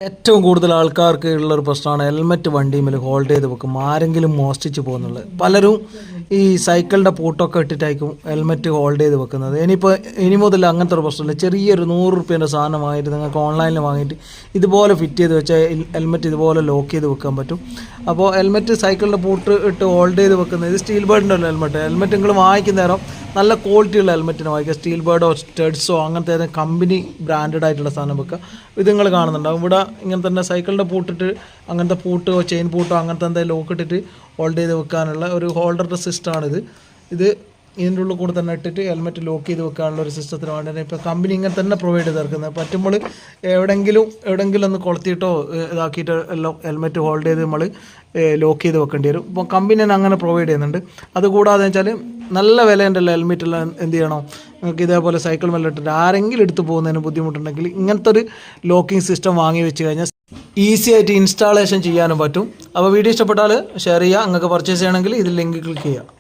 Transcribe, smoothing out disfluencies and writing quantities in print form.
ഏറ്റവും കൂടുതൽ ആൾക്കാർക്ക് ഉള്ളൊരു പ്രശ്നമാണ് ഹെൽമെറ്റ് വണ്ടിയിൽ ഹോൾഡ് ചെയ്ത് വെക്കും, ആരെങ്കിലും മോഷ്ടിച്ച് പോകുന്നുള്ളത്. പലരും ഈ സൈക്കിളിൻ്റെ പൂട്ടൊക്കെ ഇട്ടിട്ടായിരിക്കും ഹെൽമെറ്റ് ഹോൾഡ് ചെയ്ത് വെക്കുന്നത്. ഇനി മുതൽ അങ്ങനത്തെ ഒരു പ്രശ്നമില്ല. ചെറിയൊരു 100 റുപ്യേൻ്റെ സാധനമായിട്ട് നിങ്ങൾക്ക് ഓൺലൈനിൽ വാങ്ങിയിട്ട് ഇതുപോലെ ഫിറ്റ് ചെയ്ത് വെച്ചാൽ ഹെൽമെറ്റ് ഇതുപോലെ ലോക്ക് ചെയ്ത് വെക്കാൻ പറ്റും. അപ്പോൾ ഹെൽമെറ്റ് സൈക്കിളിൻ്റെ പൂട്ട് ഇട്ട് ഹോൾഡ് ചെയ്ത് വെക്കുന്നത്, ഇത് സ്റ്റീൽ ബേർഡിൻ്റെ ഹെൽമെറ്റ് നിങ്ങൾ വാങ്ങിക്കുന്ന നേരം നല്ല ക്വാളിറ്റിയുള്ള ഹെൽമെറ്റിന് വാങ്ങിക്കുക. സ്റ്റീൽ ബേർഡോ സ്റ്റഡ്സോ അങ്ങനത്തെ കമ്പനി ബ്രാൻഡഡ് ആയിട്ടുള്ള സാധനം വെക്കുക. ഇത് നിങ്ങൾ കാണുന്നുണ്ടാവും ഇവിടെ ഇങ്ങനെ തന്നെ സൈക്കിളിൻ്റെ പൂട്ടിട്ട് അങ്ങനത്തെ പൂട്ടോ ചെയിൻ പൂട്ടോ അങ്ങനത്തെ എന്തെങ്കിലും ലോക്ക് ഇട്ടിട്ട് ഹോൾഡ് ചെയ്ത് വെക്കാനുള്ള ഒരു ഹോൾഡറിൻ്റെ സിസ്റ്റമാണിത്. ഇത് ഇതിൻ്റെ ഉള്ളിൽ കൂടെ തന്നെ ഇട്ടിട്ട് ഹെൽമെറ്റ് ലോക്ക് ചെയ്ത് വെക്കാനുള്ള ഒരു സിസ്റ്റത്തിന് വേണ്ടി ഇപ്പോൾ കമ്പനി ഇങ്ങനെ തന്നെ പ്രൊവൈഡ് ചെയ്ത് ഇറക്കുന്നത്. പറ്റുമ്പോൾ എവിടെയെങ്കിലും ഒന്ന് കൊളുത്തിയിട്ടോ ഇതാക്കിയിട്ട് എല്ലാം ഹെൽമെറ്റ് ഹോൾഡ് ചെയ്ത് നമ്മൾ ലോക്ക് ചെയ്ത് വെക്കേണ്ടി വരും. ഇപ്പോൾ കമ്പനി തന്നെ അങ്ങനെ പ്രൊവൈഡ് ചെയ്യുന്നുണ്ട്. അതുകൂടാതെ വെച്ചാൽ നല്ല വിലയുണ്ടല്ലോ ഹെൽമെറ്റെല്ലാം എന്ത് ചെയ്യണം, നിങ്ങൾക്ക് ഇതേപോലെ സൈക്കിൾ മെല്ലിട്ടിട്ട് ആരെങ്കിലും എടുത്ത് പോകുന്നതിന് ബുദ്ധിമുട്ടുണ്ടെങ്കിൽ ഇങ്ങനത്തെ ഒരു ലോക്കിംഗ് സിസ്റ്റം വാങ്ങി വെച്ച് കഴിഞ്ഞാൽ ഈസി ആയിട്ട് ഇൻസ്റ്റാളേഷൻ ചെയ്യാനും പറ്റും. അപ്പോൾ വീഡിയോ ഇഷ്ടപ്പെട്ടാൽ ഷെയർ ചെയ്യുക. നിങ്ങൾക്ക് പർച്ചേസ് ചെയ്യണമെങ്കിൽ ഇതിൽ ലിങ്ക് ക്ലിക്ക് ചെയ്യുക.